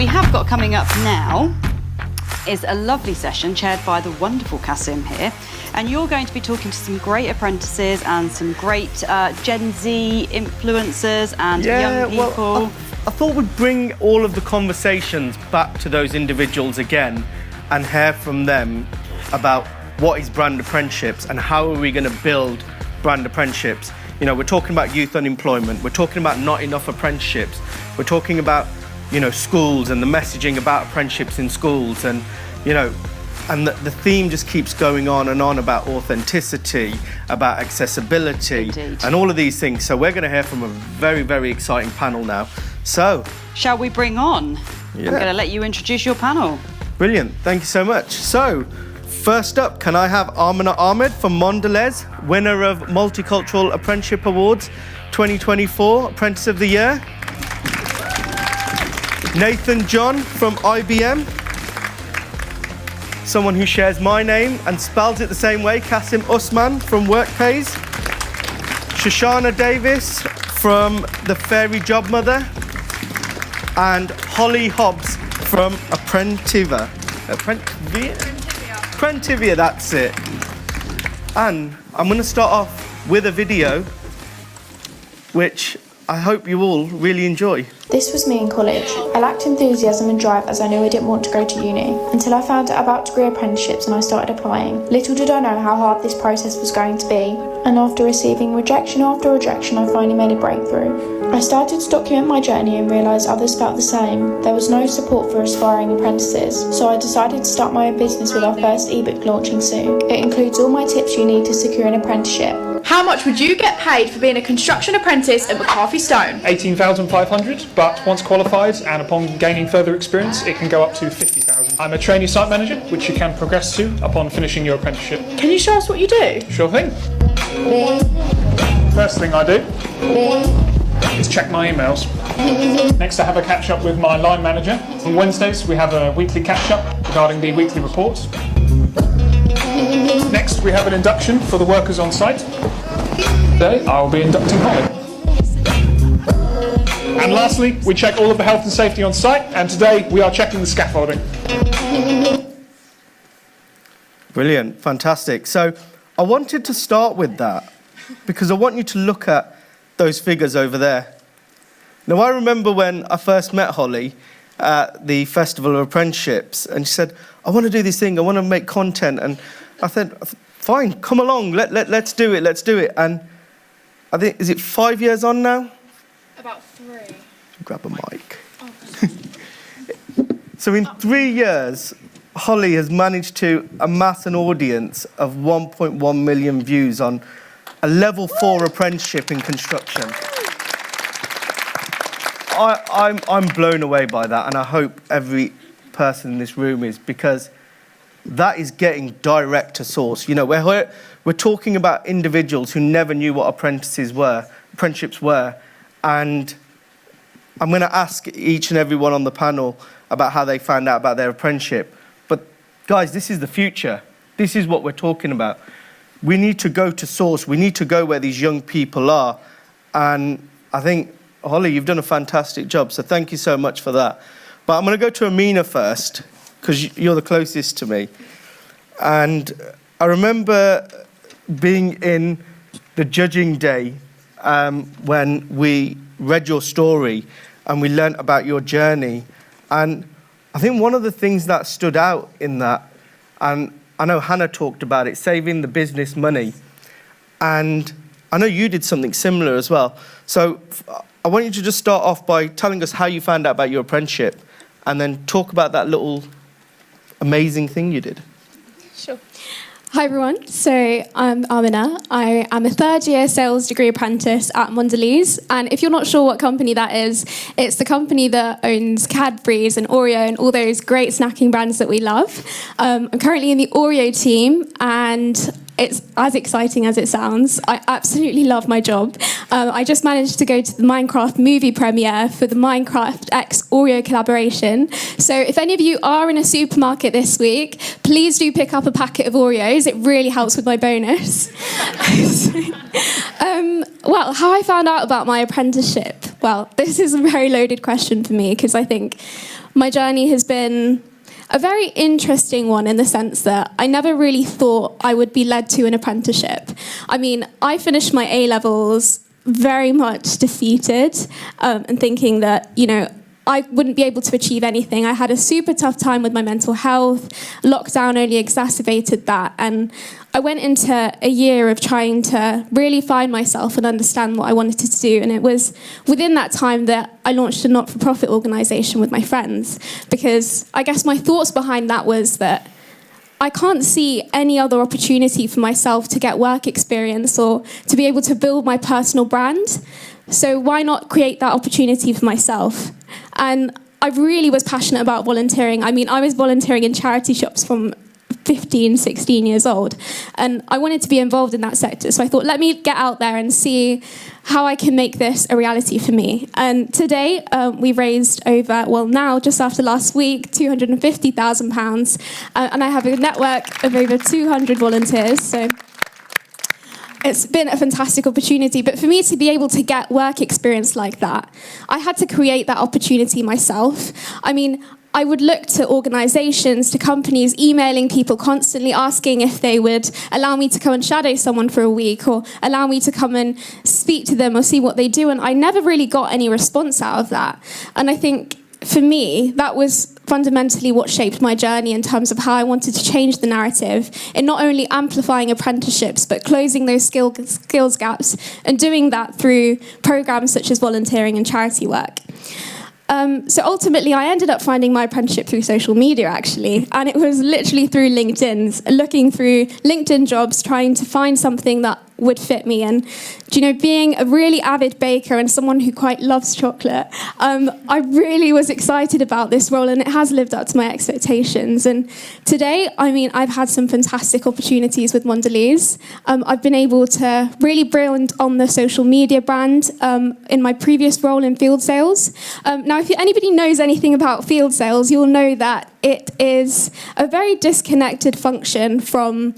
we have got coming up now is a lovely session chaired by the wonderful Kasim here. And you're going to be talking to some great apprentices and some great Gen Z influencers and young people. Well, I thought we'd bring all of the conversations back to those individuals again and hear from them about what is brand apprenticeships and how are we going to build brand apprenticeships. You know, we're talking about youth unemployment, we're talking about not enough apprenticeships, we're talking about, you know, schools and the messaging about apprenticeships in schools, and, you know, and the theme just keeps going on and on about authenticity, about accessibility, Indeed. and all of these things. So we're going to hear from a very, very exciting panel now. So, shall we bring on? Yeah. I'm going to let you introduce your panel. Brilliant, thank you so much. So, first up, can I have Amina Ahmed from Mondelez, winner of Multicultural Apprenticeship Awards 2024, Apprentice of the Year. Nathan John from IBM, someone who shares my name and spells it the same way, Kasim Usman from Workpays. Shoshanna Davis from The Fairy Job Mother. And Holly Hobbs from Apprentivia, that's it. And I'm going to start off with a video which I hope you all really enjoy. This was me in college. I lacked enthusiasm and drive as I knew I didn't want to go to uni, until I found out about degree apprenticeships and I started applying. Little did I know how hard this process was going to be, and after receiving rejection after rejection, I finally made a breakthrough. I started to document my journey and realised others felt the same. There was no support for aspiring apprentices, so I decided to start my own business with our first ebook launching soon. It includes all my tips you need to secure an apprenticeship. How much would you get paid for being a construction apprentice at McCarthy Stone? 18,500, but once qualified and upon gaining further experience, it can go up to 50,000. I'm a trainee site manager, which you can progress to upon finishing your apprenticeship. Can you show us what you do? Sure thing. First thing I do is check my emails. Next, I have a catch up with my line manager. On Wednesdays, we have a weekly catch up regarding the weekly reports. Next, we have an induction for the workers on site. Today, I will be inducting Holly. And lastly, we check all of the health and safety on site, and today we are checking the scaffolding. Brilliant, fantastic. So I wanted to start with that because I want you to look at those figures over there. Now, I remember when I first met Holly at the Festival of Apprenticeships, and she said, I want to do this thing, I want to make content. And I said, fine, come along, let's do it. And I think, is it 5 years on now? About 3. Grab a mic. So in 3 years, Holly has managed to amass an audience of 1.1 million views on a level 4 apprenticeship in construction. I'm blown away by that, and I hope every person in this room is, because that is getting direct to source. You know, we're talking about individuals who never knew what apprenticeships were, and I'm going to ask each and every one on the panel about how they found out about their apprenticeship. But guys, this is the future. This is what we're talking about. We need to go to source. We need to go where these young people are. And I think, Holly, you've done a fantastic job, so thank you so much for that. But I'm going to go to Amina first, because you're the closest to me. And I remember being in the judging day when we read your story and we learnt about your journey. And I think one of the things that stood out in that, and I know Hannah talked about it, saving the business money. And I know you did something similar as well. So I want you to just start off by telling us how you found out about your apprenticeship, and then talk about that little amazing thing you did. Sure. Hi everyone, so I'm Amina. I am a third year sales degree apprentice at Mondelez, and if you're not sure what company that is, it's the company that owns Cadbury's and Oreo and all those great snacking brands that we love. I'm currently in the Oreo team, and it's as exciting as it sounds. I absolutely love my job. I just managed to go to the Minecraft movie premiere for the Minecraft X Oreo collaboration. So if any of you are in a supermarket this week, please do pick up a packet of Oreos. It really helps with my bonus. Well, how I found out about my apprenticeship. Well, this is a very loaded question for me because I think my journey has been a very interesting one in the sense that I never really thought I would be led to an apprenticeship. I mean, I finished my A-levels very much defeated and thinking that, you know, I wouldn't be able to achieve anything. I had a super tough time with my mental health. Lockdown only exacerbated that. And I went into a year of trying to really find myself and understand what I wanted to do. And it was within that time that I launched a not-for-profit organisation with my friends, because I guess my thoughts behind that was that I can't see any other opportunity for myself to get work experience or to be able to build my personal brand. So why not create that opportunity for myself? And I really was passionate about volunteering. I mean, I was volunteering in charity shops from 15, 16 years old. And I wanted to be involved in that sector. So I thought, let me get out there and see how I can make this a reality for me. And today, we've raised over, well, now, just after last week, £250,000. And I have a network of over 200 volunteers. So it's been a fantastic opportunity. But for me to be able to get work experience like that, I had to create that opportunity myself. I mean, I would look to organisations, to companies, emailing people constantly asking if they would allow me to come and shadow someone for a week or allow me to come and speak to them or see what they do. And I never really got any response out of that. And I think for me, that was fundamentally what shaped my journey in terms of how I wanted to change the narrative in not only amplifying apprenticeships, but closing those skills gaps and doing that through programmes such as volunteering and charity work. So ultimately, I ended up finding my apprenticeship through social media, actually. And it was literally through LinkedIn, looking through LinkedIn jobs, trying to find something that would fit me. And, do you know, being a really avid baker and someone who quite loves chocolate, I really was excited about this role, and it has lived up to my expectations. And today, I mean, I've had some fantastic opportunities with Mondelez. I've been able to really build on the social media brand in my previous role in field sales. Now, if anybody knows anything about field sales, you'll know that it is a very disconnected function from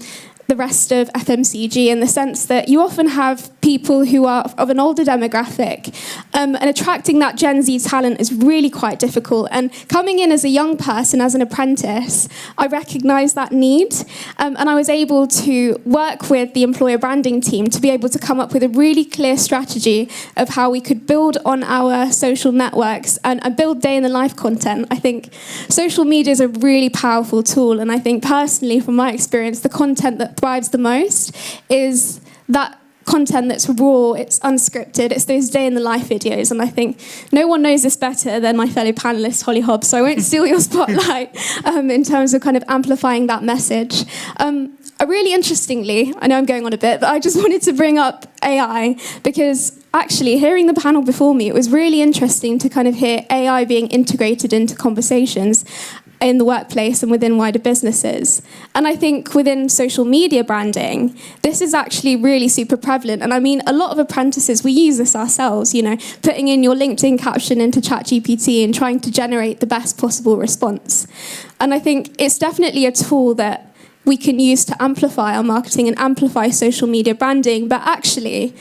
the rest of FMCG in the sense that you often have people who are of an older demographic, and attracting that Gen Z talent is really quite difficult. And coming in as a young person, as an apprentice, I recognised that need, and I was able to work with the employer branding team to be able to come up with a really clear strategy of how we could build on our social networks and build day-in-the-life content. I think social media is a really powerful tool, and I think personally, from my experience, the content that thrives the most is that content that's raw, it's unscripted, it's those day-in-the-life videos. And I think no one knows this better than my fellow panellist, Holly Hobbs, so I won't steal your spotlight in terms of kind of amplifying that message. Really interestingly, I know I'm going on a bit, but I just wanted to bring up AI because actually hearing the panel before me, it was really interesting to kind of hear AI being integrated into conversations in the workplace and within wider businesses. And I think within social media branding, this is actually really super prevalent. And I mean, a lot of apprentices, we use this ourselves, you know, putting in your LinkedIn caption into ChatGPT and trying to generate the best possible response. And I think it's definitely a tool that we can use to amplify our marketing and amplify social media branding. But actually,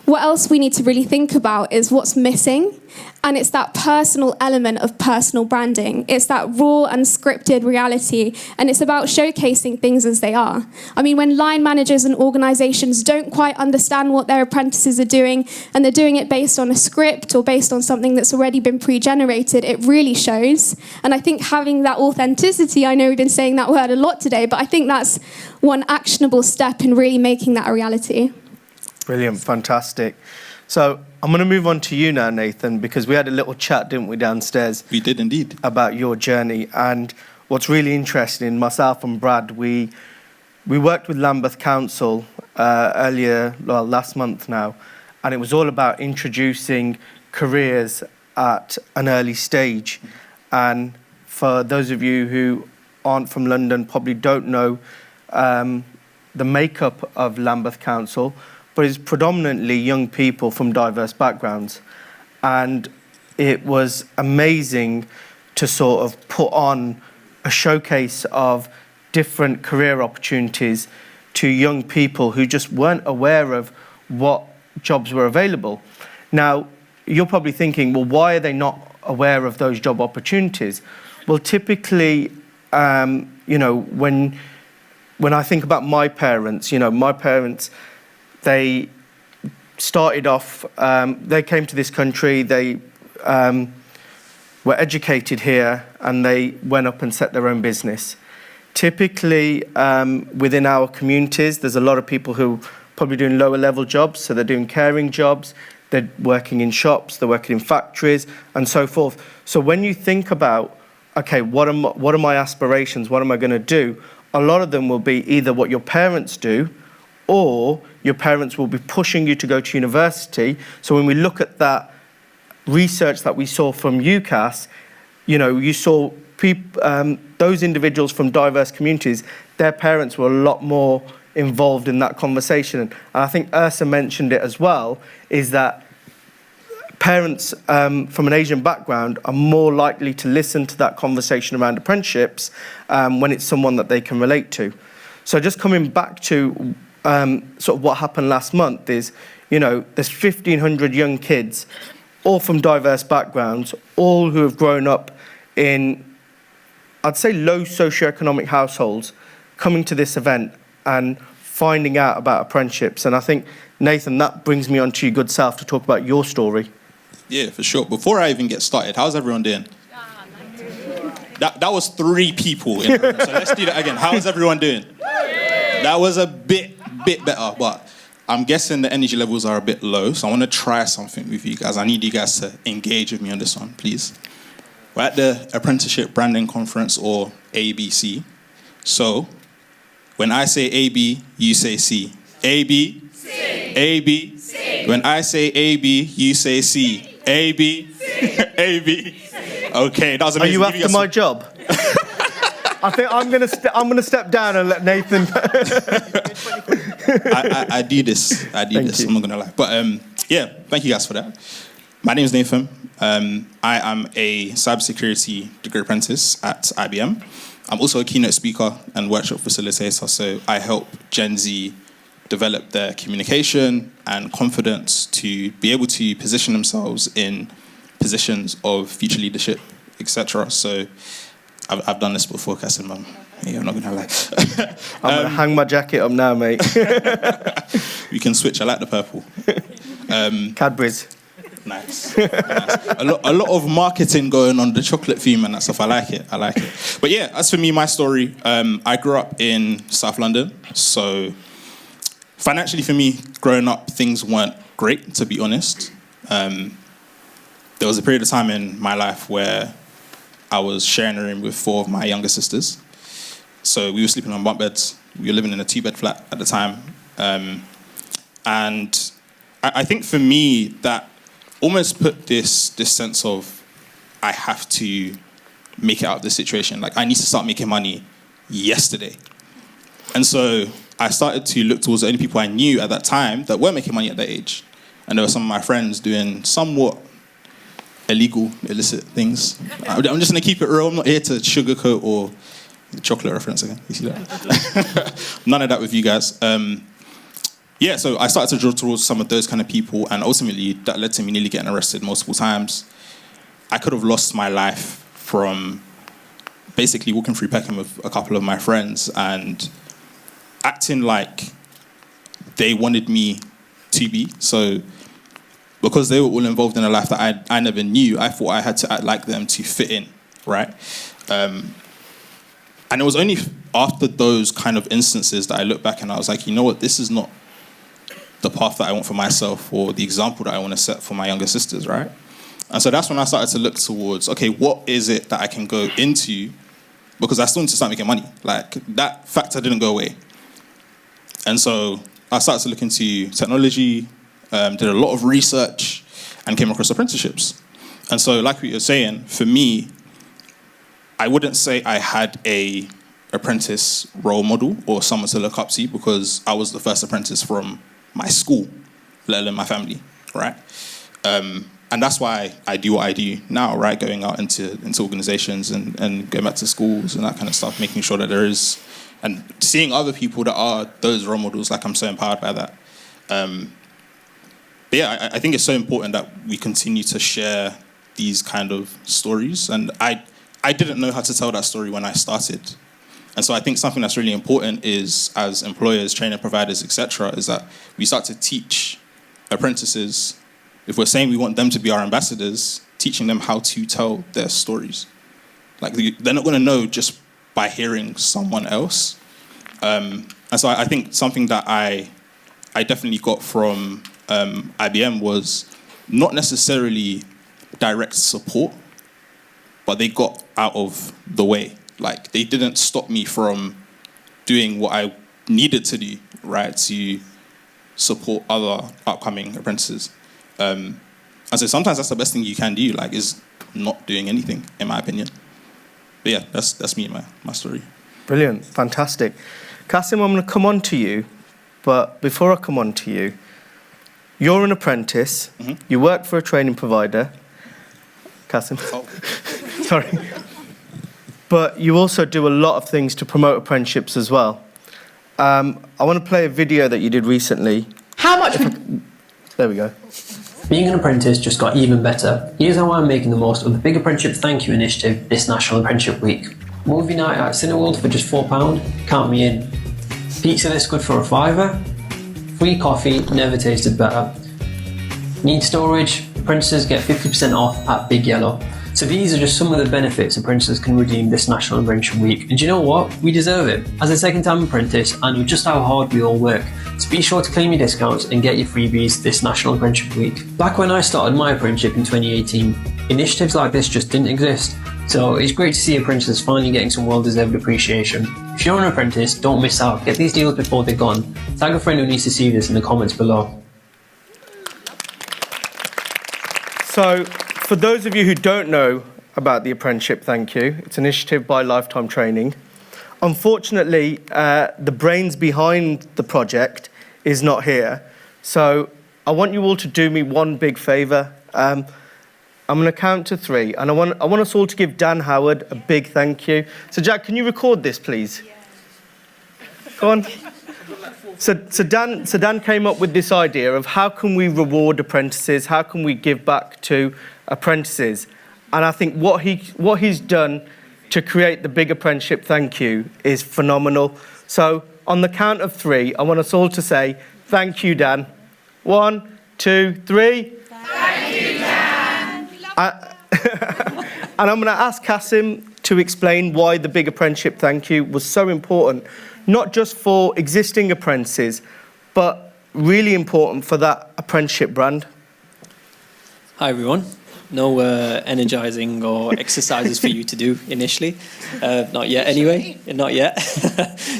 what else we need to really think about is what's missing. And it's that personal element of personal branding. It's that raw, unscripted reality. And it's about showcasing things as they are. I mean, when line managers and organisations don't quite understand what their apprentices are doing, and they're doing it based on a script or based on something that's already been pre-generated, it really shows. And I think having that authenticity, I know we've been saying that word a lot today, but I think that's one actionable step in really making that a reality. Brilliant, fantastic. So I'm going to move on to you now, Nathan, because we had a little chat, didn't we, downstairs? We did indeed. About your journey. And what's really interesting, myself and Brad, we worked with Lambeth Council last month now, and it was all about introducing careers at an early stage. And for those of you who aren't from London, probably don't know the makeup of Lambeth Council, but it's predominantly young people from diverse backgrounds. And it was amazing to sort of put on a showcase of different career opportunities to young people who just weren't aware of what jobs were available. Now, you're probably thinking, well, why are they not aware of those job opportunities? Well, typically, when I think about my parents, they started off, they came to this country, they were educated here, and they went up and set their own business. Typically, within our communities, there's a lot of people who are probably doing lower level jobs, so they're doing caring jobs, they're working in shops, they're working in factories, and so forth. So when you think about, okay, what are my aspirations, what am I going to do? A lot of them will be either what your parents do, or your parents will be pushing you to go to university. So when we look at that research that we saw from UCAS, you saw those individuals from diverse communities, their parents were a lot more involved in that conversation. And I think Ursa mentioned it as well, is that parents from an Asian background are more likely to listen to that conversation around apprenticeships when it's someone that they can relate to. So just coming back to sort of what happened last month is, there's 1,500 young kids, all from diverse backgrounds, all who have grown up in, I'd say, low socioeconomic households, coming to this event and finding out about apprenticeships. And I think, Nathan, that brings me on to your good self to talk about your story. Yeah, for sure. Before I even get started, how's everyone doing? That was 3 people in the room, so let's do that again. How's everyone doing? That was a bit better, but I'm guessing the energy levels are a bit low, so I want to try something with you guys. I need you guys to engage with me on this one, please. We're at the Apprenticeship Branding Conference, or ABC. So, when I say AB, you say C. AB, C. AB, C. When I say AB, you say C. AB, C. AB. Okay, that was amazing. Are you after my job? I think I'm gonna step down and let Nathan. I do this. Thank you. I'm not gonna lie. But yeah, thank you guys for that. My name is Nathan. I am a cybersecurity degree apprentice at IBM. I'm also a keynote speaker and workshop facilitator. So I help Gen Z develop their communication and confidence to be able to position themselves in positions of future leadership, etc. So I've done this before, Kasim. Yeah, I'm not gonna lie. I'm gonna hang my jacket up now, mate. We can switch. I like the purple. Cadbury's. Nice. A lot of marketing going on, the chocolate theme and that stuff. I like it. But yeah, as for me, my story, I grew up in South London. So financially for me, growing up, things weren't great, to be honest. There was a period of time in my life where I was sharing a room with 4 of my younger sisters. So we were sleeping on bunk beds. We were living in a 2-bed flat at the time. And I think for me, that almost put this sense of, I have to make it out of this situation. Like, I need to start making money yesterday. And so I started to look towards the only people I knew at that time that were making money at that age. And there were some of my friends doing somewhat illegal, illicit things. I'm just going to keep it real. I'm not here to sugarcoat or the chocolate reference again. You see that? None of that with you guys. Yeah, so I started to draw towards some of those kind of people, and ultimately that led to me nearly getting arrested multiple times. I could have lost my life from basically walking through Peckham with a couple of my friends and acting like they wanted me to be. So because they were all involved in a life that I never knew, I thought I had to act like them to fit in, right? And it was only after those kind of instances that I look back and I was like, you know what, this is not the path that I want for myself or the example that I want to set for my younger sisters, right? And so that's when I started to look towards, okay, what is it that I can go into? Because I still need to start making money. Like, that factor didn't go away. And so I started to look into technology, did a lot of research, and came across apprenticeships. And so, like what you're saying, for me, I wouldn't say I had a apprentice role model or someone to look up to because I was the first apprentice from my school, let alone my family, right? And that's why I do what I do now, right? Going out into organizations and going back to schools and that kind of stuff, making sure that there is, and seeing other people that are those role models, like I'm so empowered by that. But yeah, I think it's so important that we continue to share these kind of stories. And I didn't know how to tell that story when I started. And so I think something that's really important is, as employers, training providers, etc., is that we start to teach apprentices, if we're saying we want them to be our ambassadors, teaching them how to tell their stories. Like, they're not going to know just by hearing someone else. And so I think something that I definitely got from IBM was not necessarily direct support, but they got out of the way. Like, they didn't stop me from doing what I needed to do, right, to support other upcoming apprentices. And so sometimes that's the best thing you can do, like, is not doing anything, in my opinion. But yeah, that's me and my story. Brilliant, fantastic. Kasim, I'm going to come on to you, but before I come on to you, you're an apprentice, you work for a training provider. Kasim, sorry. But you also do a lot of things to promote apprenticeships as well. I want to play a video that you did recently. How much? There we go. Being an apprentice just got even better. Here's how I'm making the most of the Big Apprenticeship Thank You initiative this National Apprenticeship Week. Movie night at Cineworld for just £4, count me in. Pizza this good for a £5. Free coffee, never tasted better. Need storage? Apprentices get 50% off at Big Yellow. So these are just some of the benefits apprentices can redeem this National Apprenticeship Week. And do you know what? We deserve it. As a second-time apprentice, I know just how hard we all work. So be sure to claim your discounts and get your freebies this National Apprenticeship Week. Back when I started my apprenticeship in 2018, initiatives like this just didn't exist. So it's great to see apprentices finally getting some well-deserved appreciation. If you're an apprentice, don't miss out. Get these deals before they're gone. Tag a friend who needs to see this in the comments below. So, for those of you who don't know about the Apprenticeship Thank You, it's an initiative by Lifetime Training. Unfortunately, the brains behind the project is not here. So I want you all to do me one big favour. I'm going to count to 3, and I want us all to give Dan Howard a big thank you. So Jack, can you record this, please? Go on. So Dan came up with this idea of how can we reward apprentices, how can we give back to apprentices, and I think what he's done to create the Big Apprenticeship Thank You is phenomenal. So on the count of 3, I want us all to say thank you, Dan. 1, 2, 3. Thank you, Dan. And I'm going to ask Kasim to explain why the Big Apprenticeship Thank You was so important, not just for existing apprentices, but really important for that apprenticeship brand. Hi everyone. No energising or exercises for you to do initially. Not yet anyway, not yet.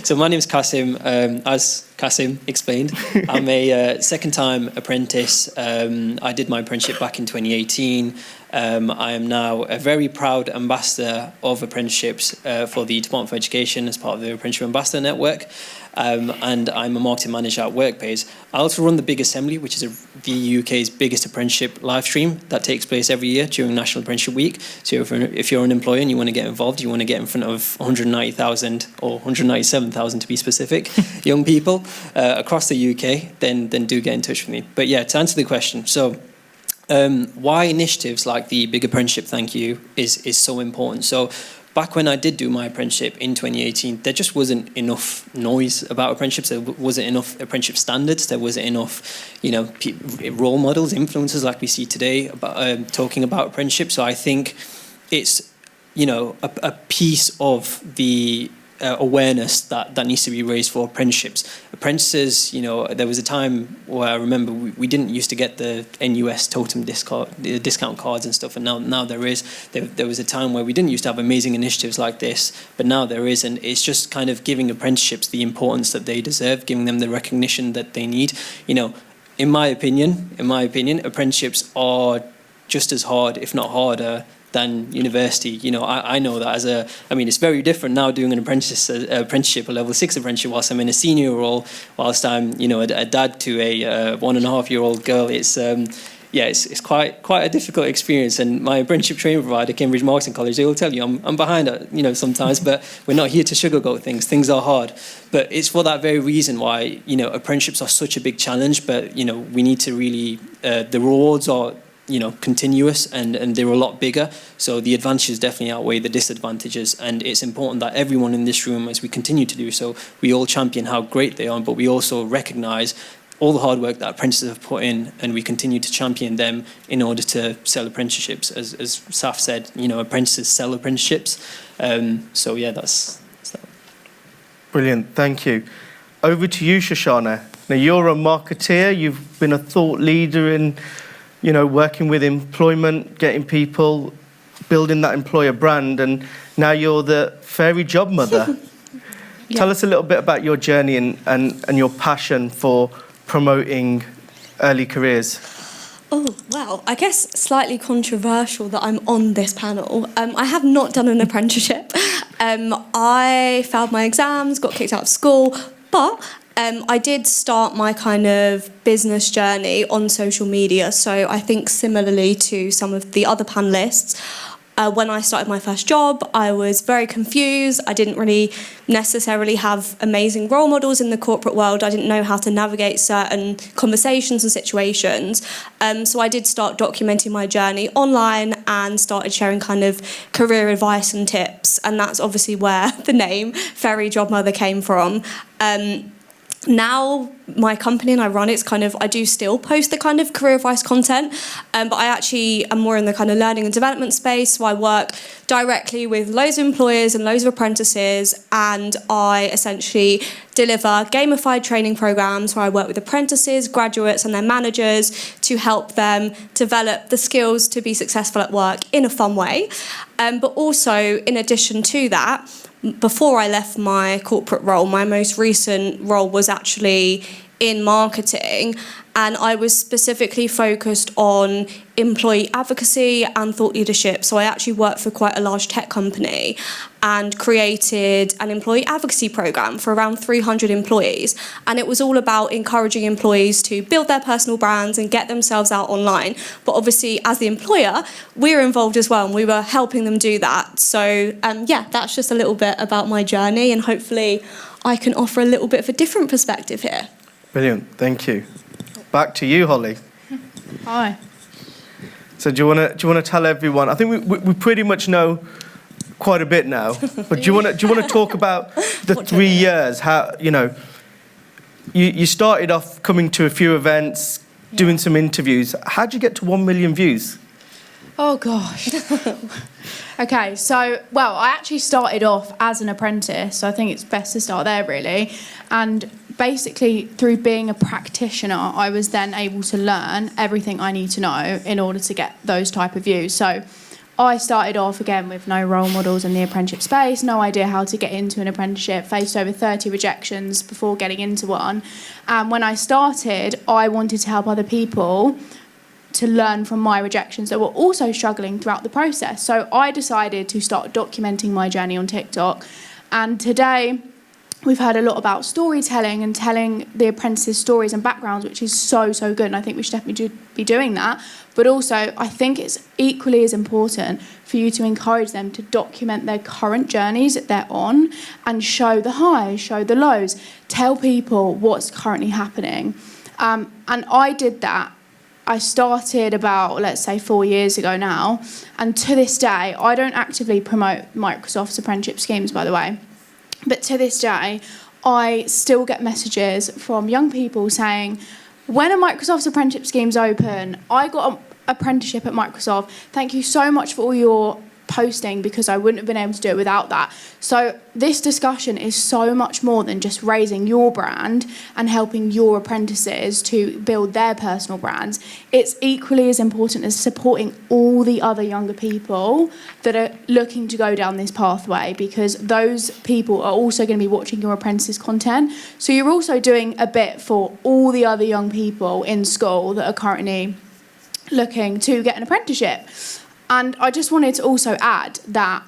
So my name is Kasim. As Kasim explained, I'm a second-time apprentice. I did my apprenticeship back in 2018. I am now a very proud ambassador of apprenticeships for the Department for Education as part of the Apprenticeship Ambassador Network. And I'm a marketing manager at Workpays. I also run the Big Assembly, which is the UK's biggest apprenticeship live stream that takes place every year during National Apprenticeship Week. So if you're an employer and you want to get involved, you want to get in front of 190,000 or 197,000 to be specific, young people across the UK, then do get in touch with me. But yeah, to answer the question, so why initiatives like the Big Apprenticeship Thank You is so important. So back when I did do my apprenticeship in 2018, there just wasn't enough noise about apprenticeships. There wasn't enough apprenticeship standards. There wasn't enough, role models, influencers like we see today about talking about apprenticeship. So I think it's, a piece of the awareness that needs to be raised for apprenticeships. Apprentices, there was a time where I remember we didn't used to get the NUS totem discount cards and stuff, and now there is. There was a time where we didn't used to have amazing initiatives like this, but now there is, and it's just kind of giving apprenticeships the importance that they deserve, giving them the recognition that they need. In my opinion, apprenticeships are just as hard, if not harder, than university. I know that it's very different now doing an apprenticeship, a level 6 apprenticeship, whilst I'm in a senior role, whilst I'm, a dad to a 1.5-year-old girl. yeah, it's quite a difficult experience. And my apprenticeship training provider, Cambridge Marketing College, they will tell you I'm behind, sometimes, but we're not here to sugarcoat things. Things are hard, but it's for that very reason why apprenticeships are such a big challenge. But we need to really the rewards are continuous and they're a lot bigger. So the advantages definitely outweigh the disadvantages, and it's important that everyone in this room, as we continue to do so, we all champion how great they are, but we also recognise all the hard work that apprentices have put in, and we continue to champion them in order to sell apprenticeships. As Saf said, apprentices sell apprenticeships. So yeah, that's that. Brilliant, thank you. Over to you, Shoshana. Now, you're a marketeer, you've been a thought leader in working with employment, getting people, building that employer brand, and now you're the fairy job mother. Yeah. Tell us a little bit about your journey and your passion for promoting early careers. Oh, well, I guess slightly controversial that I'm on this panel. I have not done an apprenticeship. I failed my exams, got kicked out of school, but I did start my kind of business journey on social media. So I think similarly to some of the other panellists, when I started my first job, I was very confused. I didn't really necessarily have amazing role models in the corporate world. I didn't know how to navigate certain conversations and situations. So I did start documenting my journey online and started sharing kind of career advice and tips. And that's obviously where the name Fairy Job Mother came from. Now my company and I run it's I do still post the kind of career advice content, but I actually am more in the kind of learning and development space. So I work directly with loads of employers and loads of apprentices, and I essentially deliver gamified training programs where I work with apprentices, graduates and their managers to help them develop the skills to be successful at work in a fun way. But also, in addition to that, before I left my corporate role, my most recent role was actually in marketing, and I was specifically focused on employee advocacy and thought leadership. So I actually worked for quite a large tech company and created an employee advocacy program for around 300 employees. And it was all about encouraging employees to build their personal brands and get themselves out online. But obviously, as the employer, we're involved as well, and we were helping them do that. So yeah, that's just a little bit about my journey, and hopefully I can offer a little bit of a different perspective here. Brilliant, thank you. Back to you, Holly. Hi. So do you want to tell everyone? I think we pretty much know quite a bit now. But do you want to talk about the 3 years? How you started off coming to a few events, doing some interviews. How did you get to 1 million views? Oh gosh. Okay, so I actually started off as an apprentice, so I think it's best to start there really. And basically, through being a practitioner, I was then able to learn everything I need to know in order to get those type of views. So I started off, again, with no role models in the apprenticeship space, no idea how to get into an apprenticeship, faced over 30 rejections before getting into one. And when I started, I wanted to help other people to learn from my rejections that were also struggling throughout the process. So I decided to start documenting my journey on TikTok. And today, we've heard a lot about storytelling and telling the apprentices stories and backgrounds, which is so good, and I think we should definitely be doing that. But also, I think it's equally as important for you to encourage them to document their current journeys that they're on and show the highs, show the lows, tell people what's currently happening. And I did that. I started about, let's say, 4 years ago now, and to this day, I don't actively promote Microsoft's apprenticeship schemes, by the way. But to this day, I still get messages from young people saying, when are Microsoft's apprenticeship schemes open? I got an apprenticeship at Microsoft. Thank you so much for all your posting, because I wouldn't have been able to do it without that. So this discussion is so much more than just raising your brand and helping your apprentices to build their personal brands. It's equally as important as supporting all the other younger people that are looking to go down this pathway, because those people are also going to be watching your apprentices content. So you're also doing a bit for all the other young people in school that are currently looking to get an apprenticeship. And I just wanted to also add that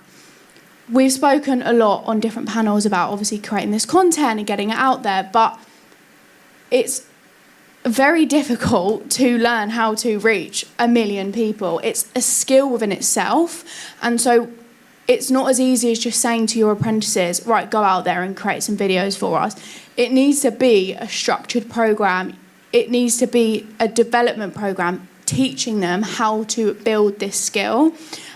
we've spoken a lot on different panels about obviously creating this content and getting it out there, but it's very difficult to learn how to reach 1 million people. It's a skill within itself. And so it's not as easy as just saying to your apprentices, right, go out there and create some videos for us. It needs to be a structured program. It needs to be a development program teaching them how to build this skill.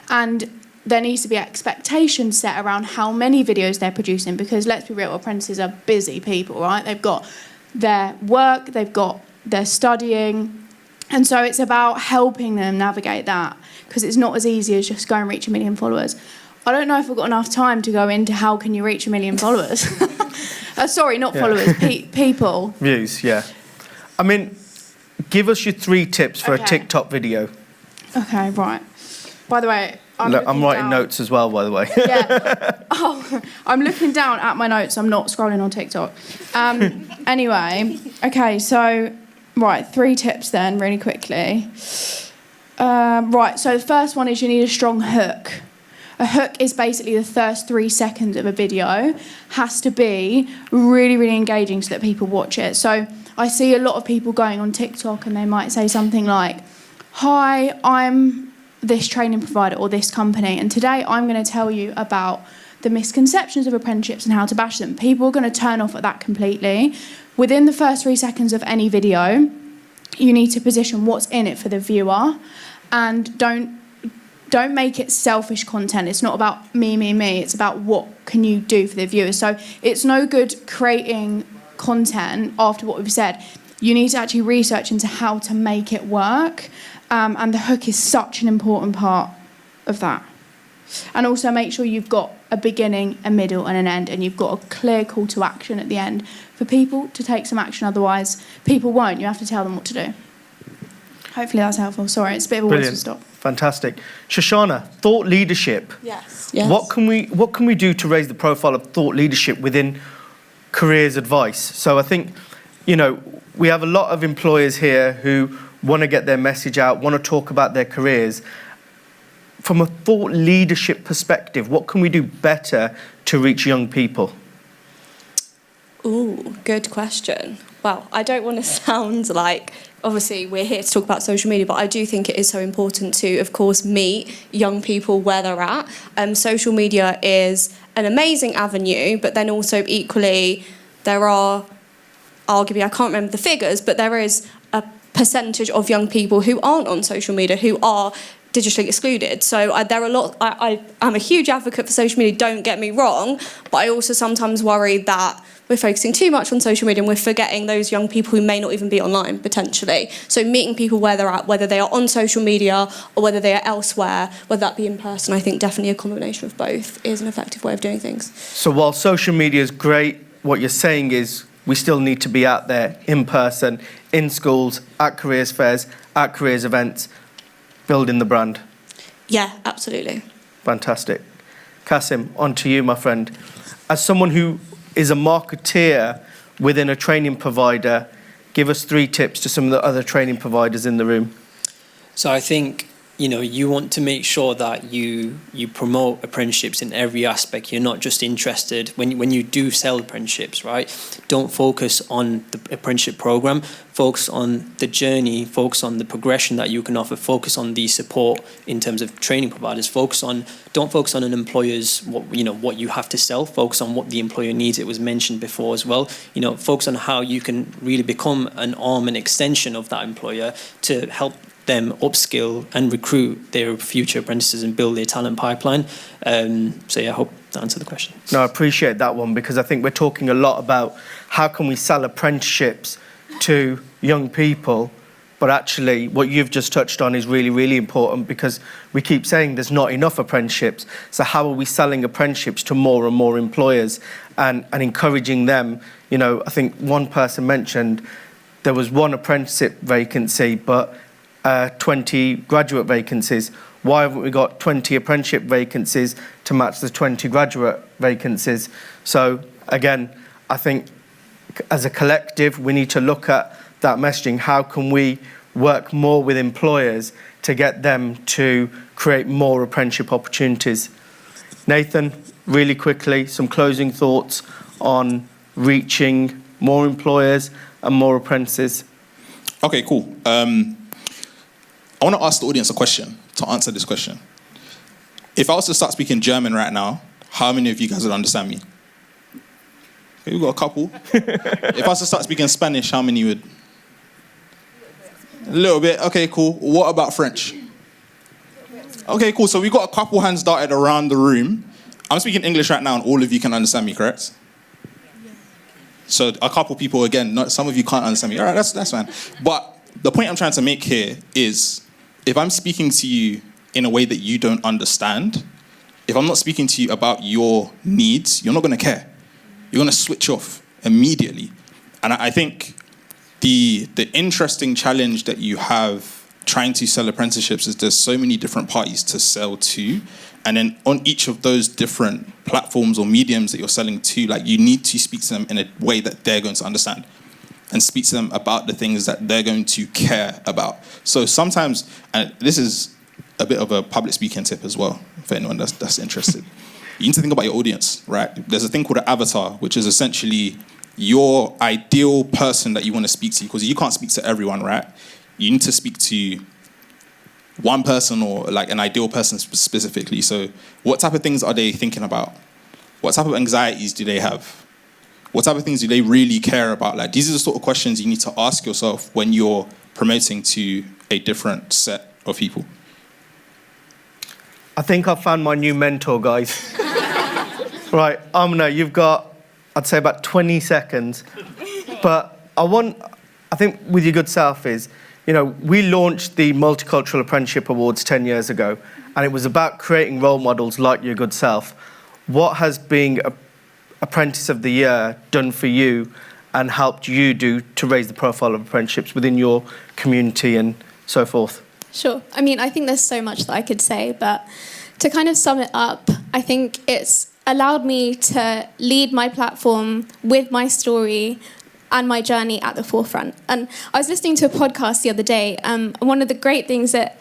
And there needs to be expectations set around how many videos they're producing, because let's be real, apprentices are busy people, right? They've got their work, they've got their studying. And so it's about helping them navigate that, because it's not as easy as just go and reach 1 million followers. I don't know if I've got enough time to go into how can you reach 1 million followers. Sorry, not followers, people. Views, yeah. I mean, give us your 3 tips for a TikTok video. Okay, right. By the way, I'm writing notes as well, by the way. Yeah. Oh, I'm looking down at my notes. I'm not scrolling on TikTok. Anyway, okay, so, right, 3 tips then, really quickly. Right, so the first one is you need a strong hook. A hook is basically the first 3 seconds of a video. Has to be really, really engaging so that people watch it. So I see a lot of people going on TikTok and they might say something like, hi, I'm this training provider or this company, and today I'm going to tell you about the misconceptions of apprenticeships and how to bash them. People are going to turn off at that completely. Within the first 3 seconds of any video, you need to position what's in it for the viewer, and don't make it selfish content. It's not about me. It's about what can you do for the viewer. So it's no good creating content after what we've said. You need to actually research into how to make it work. And the hook is such an important part of that. And also make sure you've got a beginning, a middle and an end, and you've got a clear call to action at the end for people to take some action. Otherwise, people won't. You have to tell them what to do. Hopefully that's helpful. Sorry, it's a bit of a whistle stop. Fantastic. Shoshana, thought leadership. Yes. What can we do to raise the profile of thought leadership within careers advice? So I think, we have a lot of employers here who want to get their message out, want to talk about their careers. From a thought leadership perspective, what can we do better to reach young people? Ooh, good question. Well, I don't want to sound like, obviously we're here to talk about social media, but I do think it is so important to, of course, meet young people where they're at. Social media is an amazing avenue, but then also equally there are, arguably, I can't remember the figures, but there is a percentage of young people who aren't on social media, who are digitally excluded. So there are a lot. I am a huge advocate for social media, don't get me wrong, but I also sometimes worry that we're focusing too much on social media and we're forgetting those young people who may not even be online, potentially. So meeting people where they're at, whether they are on social media or whether they are elsewhere, whether that be in person, I think definitely a combination of both is an effective way of doing things. So while social media is great, what you're saying is we still need to be out there in person, in schools, at careers fairs, at careers events, building the brand. Yeah, absolutely. Fantastic. Kasim, on to you, my friend. As someone who is a marketeer within a training provider, give us 3 tips to some of the other training providers in the room. So I think, you want to make sure that you promote apprenticeships in every aspect. You're not just interested, when you do sell apprenticeships, right? Don't focus on the apprenticeship program, focus on the journey, focus on the progression that you can offer, focus on the support in terms of training providers, don't focus on an employer's, what you have to sell, focus on what the employer needs. It was mentioned before as well. Focus on how you can really become an arm and extension of that employer to help them upskill and recruit their future apprentices and build their talent pipeline. I hope that answered the question. No, I appreciate that one, because I think we're talking a lot about how can we sell apprenticeships to young people, but actually what you've just touched on is really, really important, because we keep saying there's not enough apprenticeships. So how are we selling apprenticeships to more and more employers and encouraging them? I think one person mentioned there was 1 apprenticeship vacancy, but 20 graduate vacancies. Why haven't we got 20 apprenticeship vacancies to match the 20 graduate vacancies? So again, I think as a collective, we need to look at that messaging. How can we work more with employers to get them to create more apprenticeship opportunities? Nathan, really quickly, some closing thoughts on reaching more employers and more apprentices. Okay, cool. I want to ask the audience a question to answer this question. If I was to start speaking German right now, how many of you guys would understand me? Okay, we've got a couple. If I was to start speaking Spanish, how many would? A little bit. Okay, cool. What about French? Okay, cool. So we've got a couple hands darted around the room. I'm speaking English right now, and all of you can understand me, correct? So a couple people, again, some of you can't understand me. All right, that's fine. But the point I'm trying to make here is, if I'm speaking to you in a way that you don't understand, if I'm not speaking to you about your needs, you're not going to care. You're going to switch off immediately. And I think the interesting challenge that you have trying to sell apprenticeships is there's so many different parties to sell to. And then on each of those different platforms or mediums that you're selling to, like, you need to speak to them in a way that they're going to understand and speak to them about the things that they're going to care about. So sometimes, and this is a bit of a public speaking tip as well, for anyone that's interested. You need to think about your audience, right? There's a thing called an avatar, which is essentially your ideal person that you want to speak to, because you can't speak to everyone, right? You need to speak to one person, or like an ideal person specifically. So what type of things are they thinking about? What type of anxieties do they have? What type of things do they really care about? Like, these are the sort of questions you need to ask yourself when you're promoting to a different set of people. I think I've found my new mentor, guys. Right, Amina, you've got, I'd say, about 20 seconds. But I think with your good self is, you know, we launched the Multicultural Apprenticeship Awards 10 years ago, and it was about creating role models like your good self. What has being Apprentice of the Year done for you and helped you do to raise the profile of apprenticeships within your community and so forth? Sure. I mean, I think there's so much that I could say, but to kind of sum it up, I think it's allowed me to lead my platform with my story and my journey at the forefront. And I was listening to a podcast the other day, and one of the great things that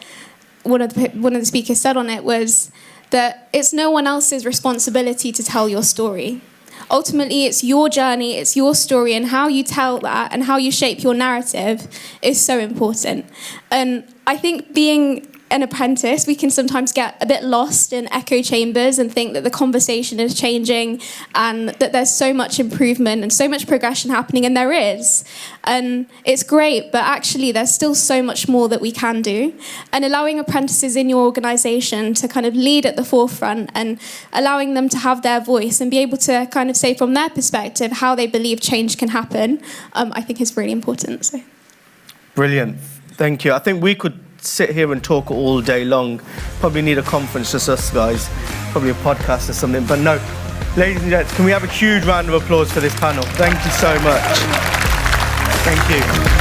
one of the speakers said on it was that it's no one else's responsibility to tell your story. Ultimately, it's your journey, it's your story, and how you tell that and how you shape your narrative is so important. And I think being an apprentice, we can sometimes get a bit lost in echo chambers and think that the conversation is changing and that there's so much improvement and so much progression happening, and there is. And it's great, but actually there's still so much more that we can do. And allowing apprentices in your organisation to kind of lead at the forefront and allowing them to have their voice and be able to kind of say from their perspective how they believe change can happen, I think is really important. So. Brilliant. Thank you. I think we could sit here and talk all day long. Probably need a conference, just us guys. Probably a podcast or something. But no, ladies and gents, can we have a huge round of applause for this panel? Thank you so much. Thank you.